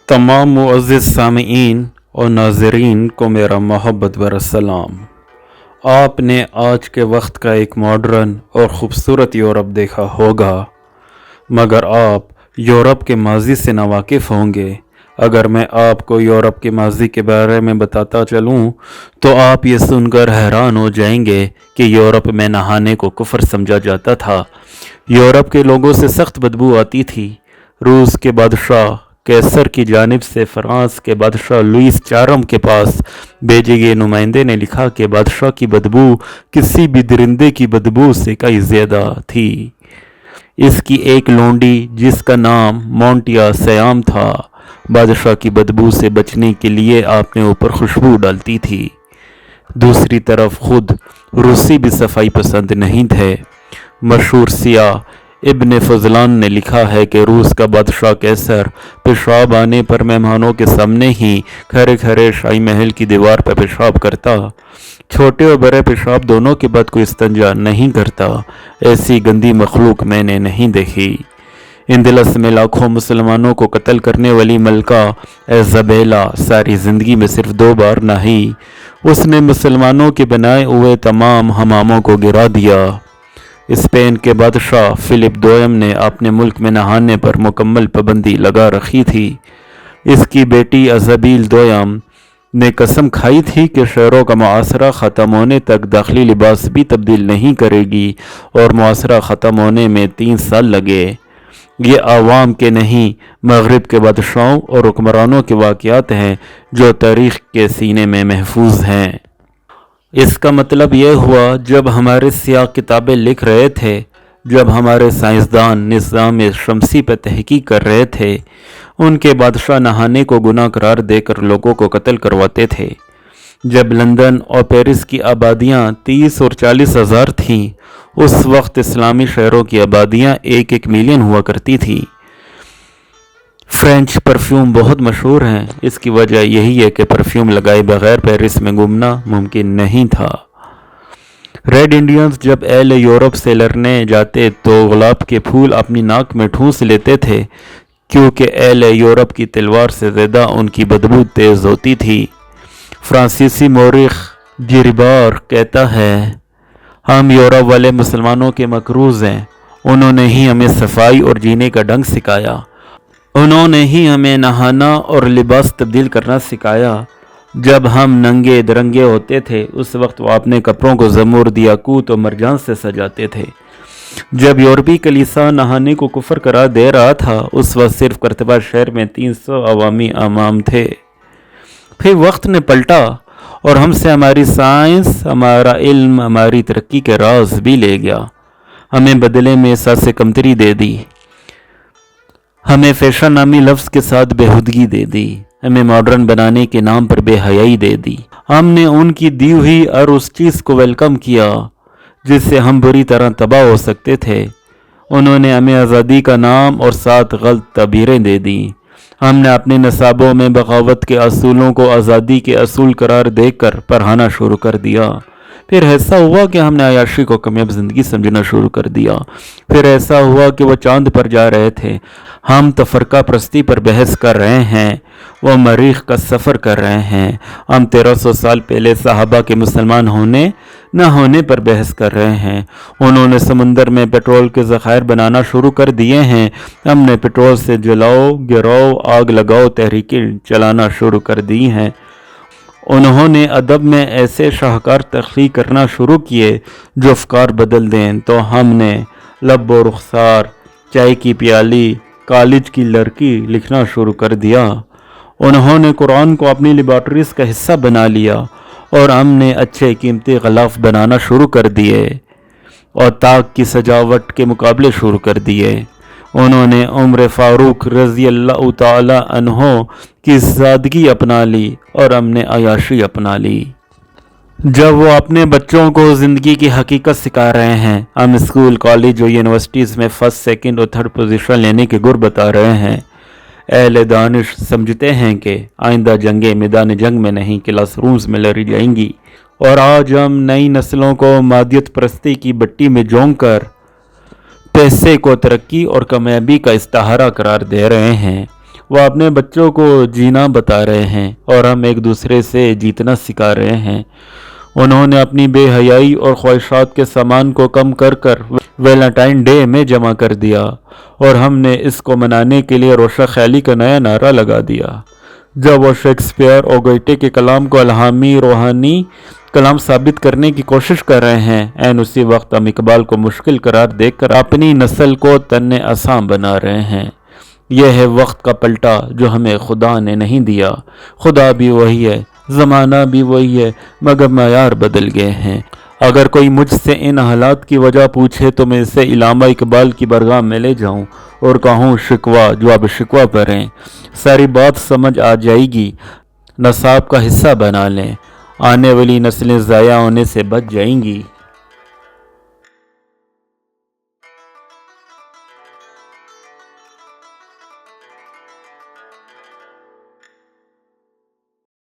तमाम मुअज़्ज़िज़ सामीईन और नाज़रीन को मेरा मोहब्बत भरा सलाम। आपने आज के वक्त का एक मॉडर्न और ख़ूबसूरत यूरोप देखा होगा, मगर आप यूरोप के माजी से नावाकिफ़ होंगे। अगर मैं आपको यूरोप के माजी के बारे में बताता चलूँ तो आप ये सुनकर हैरान हो जाएंगे कि यूरोप में नहाने को कुफ्र समझा जाता था। यूरोप के लोगों से सख्त बदबू आती थी। रूस के बादशाह कैसर की जानिब से फ्रांस के बादशाह लुईस चारम के पास भेजे गए नुमाइंदे ने लिखा कि बादशाह की बदबू किसी भी दरिंदे की बदबू से कई ज़्यादा थी। इसकी एक लोंडी जिसका नाम मोंटिया सयाम था, बादशाह की बदबू से बचने के लिए आपने ऊपर खुशबू डालती थी। दूसरी तरफ खुद रूसी भी सफाई पसंद नहीं थे। मशहूर सियाह इब्न फजलान ने लिखा है कि रूस का बादशाह कैसर पेशाब आने पर मेहमानों के सामने ही खड़े खड़े शाही महल की दीवार पर पेशाब करता। छोटे और बड़े पेशाब दोनों के बाद कोई इस्तंजा नहीं करता। ऐसी गंदी मखलूक मैंने नहीं देखी। इंदलस में लाखों मुसलमानों को कत्ल करने वाली मलका इज़ाबेला सारी ज़िंदगी में सिर्फ 2 बार नहाई। उसने मुसलमानों के बनाए हुए तमाम हमामों को गिरा दिया। स्पेन के बादशाह फिलिप दोयम ने अपने मुल्क में नहाने पर मुकम्मल पाबंदी लगा रखी थी। इसकी बेटी इज़ाबेल दोयम ने कसम खाई थी कि शहरों का मुआसरा ख़त्म होने तक दाखिली लिबास भी तब्दील नहीं करेगी, और मुआसरा ख़त्म होने में 3 साल लगे। ये आवाम के नहीं, मगरिब के बादशाहों और हुक्मरानों के वाक़यात हैं जो तारीख़ के सीने में महफूज हैं। इसका मतलब यह हुआ, जब हमारे सियाह किताबें लिख रहे थे, जब हमारे साइंसदान निज़ाम शमसी पर तहकीक कर रहे थे, उनके बादशाह नहाने को गुनाह करार देकर लोगों को कत्ल करवाते थे। जब लंदन और पेरिस की आबादियाँ 30 और 40 हज़ार थीं, उस वक्त इस्लामी शहरों की आबादियाँ 1-1 मिलियन हुआ करती थी। फ्रेंच परफ्यूम बहुत मशहूर हैं। इसकी वजह यही है कि परफ्यूम लगाए बगैर पेरिस में घूमना मुमकिन नहीं था। रेड इंडियंस जब एल यूरोप से लड़ने जाते तो गुलाब के फूल अपनी नाक में ठूंस लेते थे, क्योंकि एल यूरोप की तलवार से ज़्यादा उनकी बदबू तेज़ होती थी। फ्रांसीसी मौरिख गिरिबार कहता है, हम यूरोप वाले मुसलमानों के मकरूज़ हैं। उन्होंने ही हमें सफाई और जीने का ढंग सिखाया। उन्होंने ही हमें नहाना और लिबास तब्दील करना सिखाया। जब हम नंगे दरंगे होते थे, उस वक्त वो अपने कपड़ों को ज़मूर्द, याकूत और मरजान से सजाते थे। जब यूरोपी कलीसा नहाने को कुफर करार दे रहा था, उस वक्त सिर्फ करतबा शहर में 300 अवामी अमाम थे। फिर वक्त ने पलटा और हमसे हमारी साइंस, हमारा इल्म, हमारी तरक्की के राज भी ले गया। हमें बदले में एहसास कमतरी दे दी। हमें फैशन नामी लफ्ज़ के साथ बेहुदगी दे दी। हमें मॉडर्न बनाने के नाम पर बेहयाई दे दी। हमने उनकी दी हुई और उस चीज़ को वेलकम किया जिससे हम बुरी तरह तबाह हो सकते थे। उन्होंने हमें आज़ादी का नाम और 7 गलत ताबीरें दे दी। हमने अपने नसाबों में बगावत के असूलों को आज़ादी के असूल करार देकर पढ़ाना शुरू कर दिया। फिर ऐसा हुआ कि हमने अयाशी को कामयाब ज़िंदगी समझना शुरू कर दिया। फिर ऐसा हुआ कि वो चांद पर जा रहे थे। हम तफरका प्रस्ती पर बहस कर रहे हैं, वो मरीख का सफ़र कर रहे हैं। हम 1300 साल पहले सहाबा के मुसलमान होने न होने पर बहस कर रहे हैं। उन्होंने समंदर में पेट्रोल के ज़खायर बनाना शुरू कर दिए हैं। हमने पेट्रोल से जलाओ, गिराओ, आग लगाओ तहरीकें चलाना शुरू कर दी हैं। उन्होंने अदब में ऐसे शाहकार तख्लीक करना शुरू किए जो अफकार बदल दें, तो हमने लब व रुखसार, चाय की प्याली, कॉलेज की लड़की लिखना शुरू कर दिया। उन्होंने कुरान को अपनी लेबॉर्ट्रीज़ का हिस्सा बना लिया और हमने अच्छे कीमती ग़िलाफ़ बनाना शुरू कर दिए और ताक की सजावट के मुकाबले शुरू कर दिए। उन्होंने उम्र फ़ारूक रज़ी अल्लाह ताला अन्हो की सादगी अपना ली और हमने अयाशी अपना ली। जब वो अपने बच्चों को ज़िंदगी की हकीकत सिखा रहे हैं, हम स्कूल, कॉलेज और यूनिवर्सिटीज़ में फर्स्ट, सेकंड और थर्ड पोजीशन लेने के गुर बता रहे हैं। अहले दानिश समझते हैं कि आइंदा जंगें मैदान जंग में नहीं, क्लासरूम्स में लड़ी जाएंगी, और आज हम नई नस्लों को मादियत परस्ती की भट्टी में झोंक कर पैसे को तरक्की और कामयाबी का इस्ताहारा करार दे रहे हैं। وہ اپنے بچوں کو جینا بتا رہے ہیں اور ہم ایک دوسرے سے جیتنا سکھا رہے ہیں۔ انہوں نے اپنی بے حیائی اور خواہشات کے سامان کو کم کر ویلنٹائن ڈے میں جمع کر دیا اور ہم نے اس کو منانے کے لیے روشن خیالی کا نیا نعرہ لگا دیا۔ جب وہ شیکسپیئر اور گوئٹے کے کلام کو الہامی روحانی کلام ثابت کرنے کی کوشش کر رہے ہیں، این اسی وقت ہم اقبال کو مشکل قرار دے کر اپنی نسل کو تن آسان بنا رہے ہیں۔ یہ ہے وقت کا پلٹا جو ہمیں خدا نے نہیں دیا۔ خدا بھی وہی ہے، زمانہ بھی وہی ہے، مگر معیار بدل گئے ہیں۔ اگر کوئی مجھ سے ان حالات کی وجہ پوچھے تو میں اسے علامہ اقبال کی برگاہ میں لے جاؤں اور کہوں شکوہ جواب شکوہ کریں، ساری بات سمجھ آ جائے گی، نصاب کا حصہ بنا لیں، آنے والی نسلیں ضائع ہونے سے بچ جائیں گی۔